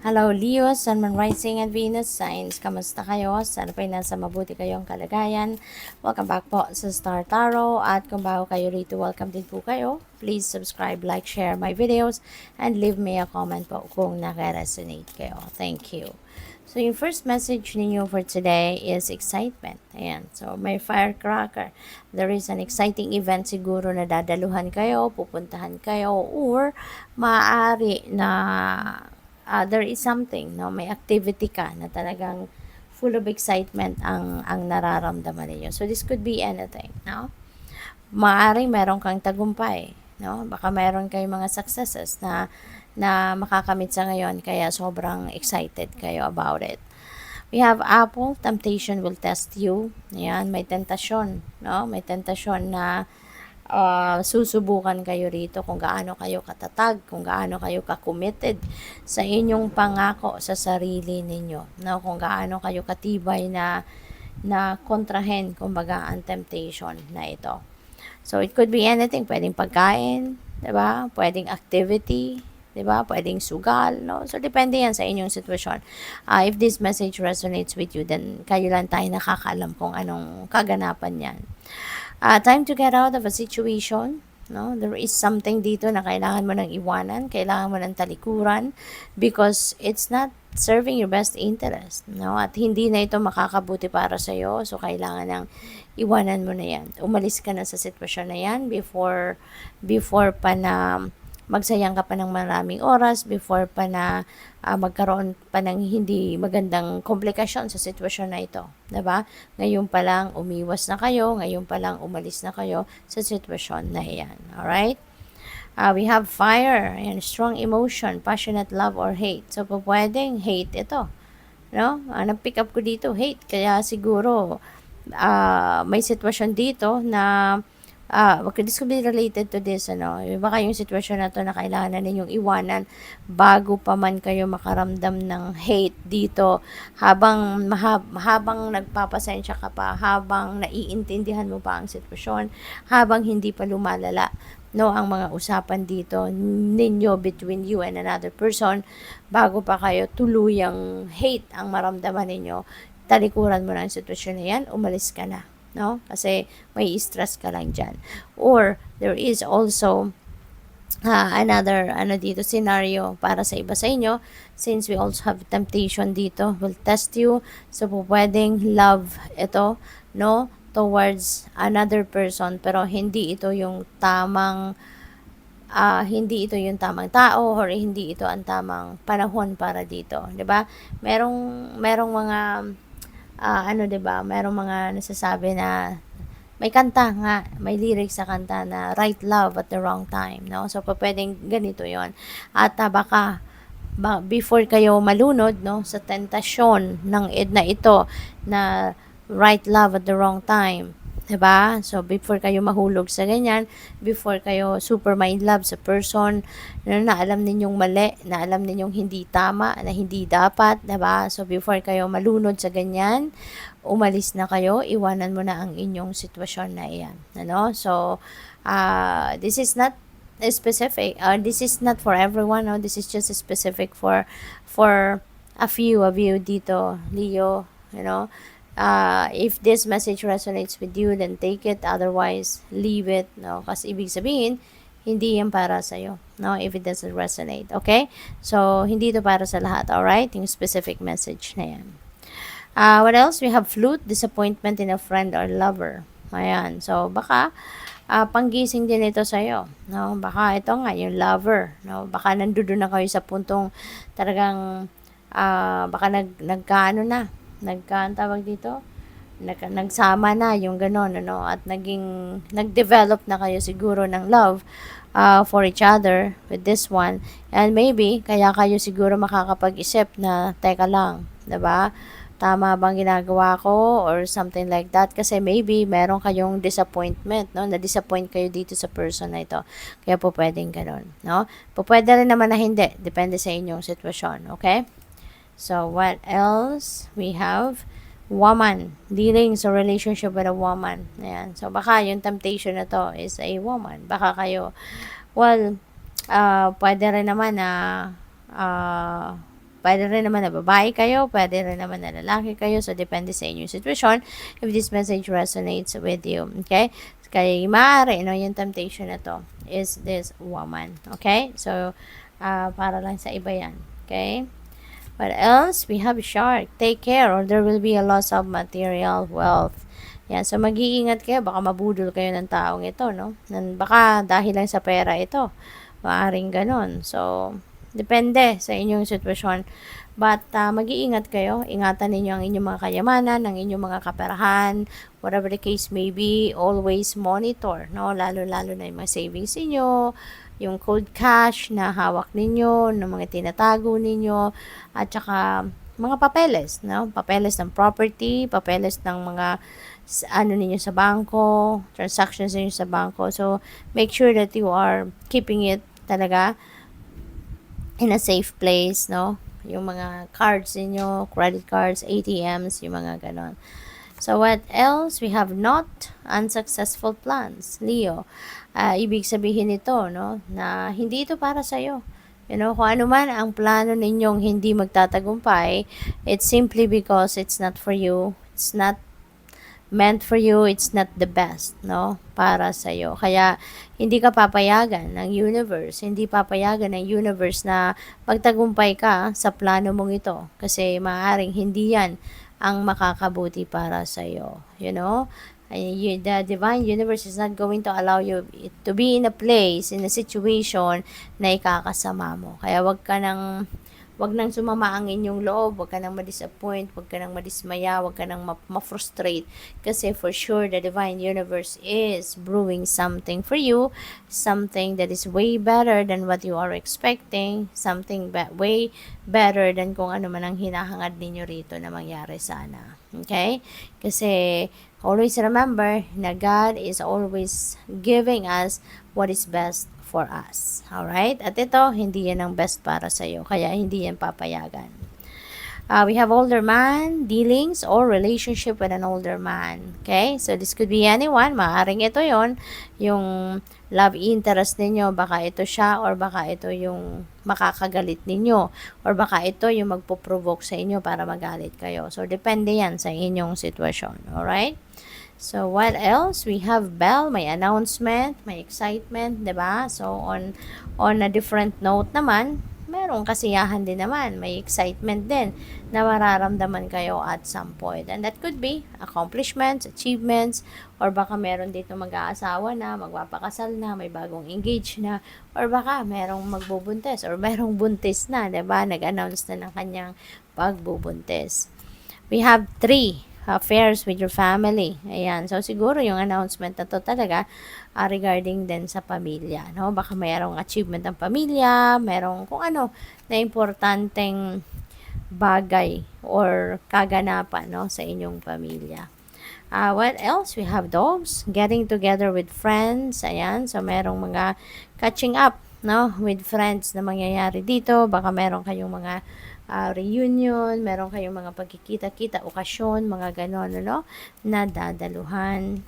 Hello Leo, Sun, Moon, Rising, and Venus Signs. Kamusta kayo? Sana po'y nasa mabuti kayong kalagayan. Welcome back po sa Star Tarot. At kung bago kayo rito, welcome din po kayo. Please subscribe, like, share my videos, and leave me a comment po kung naka-resonate kayo. Thank you. So, yung first message ninyo for today is excitement. Ayan. So, may firecracker. There is an exciting event siguro na dadaluhan kayo, pupuntahan kayo, or maaari na there is something, no? May activity ka na talagang full of excitement ang nararamdaman ninyo. So, this could be anything, no? Maaring meron kang tagumpay, no? Baka meron kayong mga successes na makakamit sa ngayon, kaya sobrang excited kayo about it. We have Apple, temptation will test you. Ayan, may tentasyon, no? May tentasyon na susubukan kayo rito kung gaano kayo katatag, kung gaano kayo ka-committed sa inyong pangako sa sarili ninyo, no? Kung gaano kayo katibay na kontrahen, kumbaga, ang temptation na ito. So, it could be anything. Pwedeng pagkain, 'di ba? Pwedeng activity, 'di ba? Pwedeng sugal, no? So, depende yan sa inyong sitwasyon. If this message resonates with you, then kayo lang tayo nakakaalam kung anong kaganapan yan. Time to get out of a situation. No? There is something dito na kailangan mo nang iwanan, kailangan mo nang talikuran because it's not serving your best interest. No? At hindi na ito makakabuti para sa iyo. So, kailangan nang iwanan mo na yan. Umalis ka na sa sitwasyon na yan before pa na magsayang ka pa ng maraming oras, before pa na magkaroon pa ng hindi magandang komplikasyon sa sitwasyon na ito. Diba? Ngayon pa lang umiwas na kayo, ngayon pa lang umalis na kayo sa sitwasyon na iyan. Alright? We have fire, and strong emotion, passionate love or hate. So, pwedeng hate ito. No? Nag-pick up ko dito, hate. Kaya siguro, may sitwasyon dito na this could be related to this, baka yung sitwasyon na to na kailangan na ninyong iwanan bago pa man kayo makaramdam ng hate dito, habang nagpapasensya ka pa, habang naiintindihan mo pa ang sitwasyon, habang hindi pa lumalala, no, ang mga usapan dito ninyo between you and another person, bago pa kayo tuluyang hate ang maramdaman ninyo, talikuran mo na ang sitwasyon na yan, umalis ka na. No? Kasi may stress ka lang dyan. Or, there is also another dito scenario para sa iba sa inyo, since we also have temptation dito will test you. So, pwedeng love ito, no, towards another person, pero hindi ito yung tamang tao, or hindi ito ang tamang panahon para dito, 'di ba? Merong mga 'di ba? Merong mga nasasabi na may kanta nga, may lyrics sa kanta na right love at the wrong time, no? So, pwedeng ganito 'yon. At before kayo malunod, no, sa tentasyon ng na ito na right love at the wrong time, 'di ba? So, before kayo mahulog sa ganyan, before kayo super my love sa person na alam ninyong mali, na alam ninyong hindi tama, na hindi dapat, 'di ba? So, before kayo malunod sa ganyan, umalis na kayo, iwanan mo na ang inyong sitwasyon na iyan. Ano? So, this is not specific. This is not for everyone. No? This is just specific for a few of you dito, Leo. You know, if this message resonates with you, then take it. Otherwise, leave it. No? Kasi ibig sabihin, hindi yan para sa'yo. No? If it doesn't resonate. Okay? So, hindi ito para sa lahat. Alright? Yung specific message na yan. What else? We have flute, disappointment in a friend or lover. Ayan. So, baka panggising din ito sa'yo. No? Baka ito nga, yung lover. No? Baka nandoon na kayo sa puntong talagang baka nagkantawag dito? Nagsama na yung gano'n, ano? At nag-develop na kayo siguro ng love for each other with this one. And maybe, kaya kayo siguro makakapag-isip na, teka lang, 'di ba? Tama bang ginagawa ko or something like that, kasi maybe meron kayong disappointment, no, na-disappoint kayo dito sa person na ito, kaya po pwedeng ganun, no, pwede rin naman na hindi, depende sa inyong sitwasyon. Okay, so what else? We have woman, dealing sa relationship with a woman. Ayan, so baka yung temptation na to is a woman, baka kayo, well, pwede rin naman na Pwede rin naman na babae kayo, pwede rin naman na lalaki kayo. So, depende sa inyong sitwasyon if this message resonates with you. Okay? Kaya maaari, no, yung temptation na to is this woman. Okay? So, para lang sa iba yan. Okay? What else? We have shark. Take care or there will be a loss of material wealth. Yan. So, mag-iingat kayo. Baka mabudol kayo ng taong ito, no? Baka dahil lang sa pera ito. Maaring ganon. So, depende sa inyong sitwasyon. But, mag-iingat kayo. Ingatan ninyo ang inyong mga kayamanan, ang inyong mga kaperahan, whatever the case may be, always monitor, no? Lalo-lalo na yung mga savings niyo, yung cold cash na hawak ninyo, ng mga tinatago ninyo, at saka mga papeles, no? Papeles ng property, papeles ng mga ano ninyo sa bangko, transactions ninyo sa bangko. So, make sure that you are keeping it talaga in a safe place, no? Yung mga cards ninyo, credit cards, ATMs, yung mga ganon. So, what else? We have not unsuccessful plans. Leo, ibig sabihin nito, no, na hindi ito para sa'yo. You know, kung ano man ang plano ninyong hindi magtatagumpay, it's simply because it's not for you. It's not meant for you, it's not the best, no, para sa'yo. Kaya, hindi ka papayagan ng universe, hindi papayagan ng universe na magtagumpay ka sa plano mong ito. Kasi, maaaring hindi yan ang makakabuti para sa'yo. You know? The divine universe is not going to allow you to be in a place, in a situation na ikakasama mo. Kaya wag nang sumama ang inyong loob, wag ka nang ma-disappoint, wag ka nang madismaya, wag ka nang ma-frustrate. Kasi for sure, the divine universe is brewing something for you, something that is way better than what you are expecting, something way better than kung ano man ang hinahangad ninyo rito na mangyari sana. Okay? Kasi always remember na God is always giving us what is best for us. Alright? At ito, hindi yan ang best para sa'yo. Kaya hindi yan papayagan. We have older man, dealings, or relationship with an older man. Okay? So, this could be anyone. Maaring ito yon, yung love interest ninyo. Baka ito siya, or baka ito yung makakagalit ninyo. Or baka ito yung magpo-provoke sa inyo para magalit kayo. So, depende yan sa inyong sitwasyon. Alright? So, what else? We have bell, may announcement, may excitement, 'di ba? So, on a different note naman, merong kasiyahan din naman, may excitement din na mararamdaman kayo at some point. And that could be accomplishments, achievements, or baka meron dito mag-aasawa na, magpapakasal na, may bagong engage na, or baka merong magbubuntis, or merong buntis na, 'di ba? Nag-announce na ng kanyang pagbubuntis. We have 3 affairs with your family. Ayan. So, siguro yung announcement na to talaga regarding din sa pamilya. No? Baka mayroong achievement ng pamilya, mayroong kung ano na importanteng bagay or kaganapan, no, sa inyong pamilya. What else? We have dogs, getting together with friends. Ayan. So, merong mga catching up, no, with friends na mangyayari dito. Baka meron kayong mga reunion, meron kayong mga pagkikita-kita, okasyon, mga ganon, no, na dadaluhan.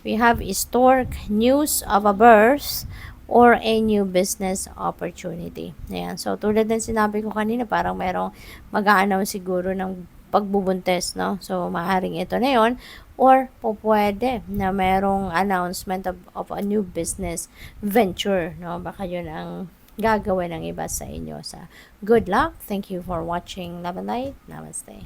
We have stork, news of a birth or a new business opportunity. Ayan. So, tulad ng sinabi ko kanina, parang merong mag-a-announce siguro ng pagbubuntes, no? So, maaaring ito na yun. Or, pwede na merong announcement of a new business venture, no? Baka yun ang gagawin ng iba sa inyo. Good luck. Thank you for watching Love and Light. Namaste.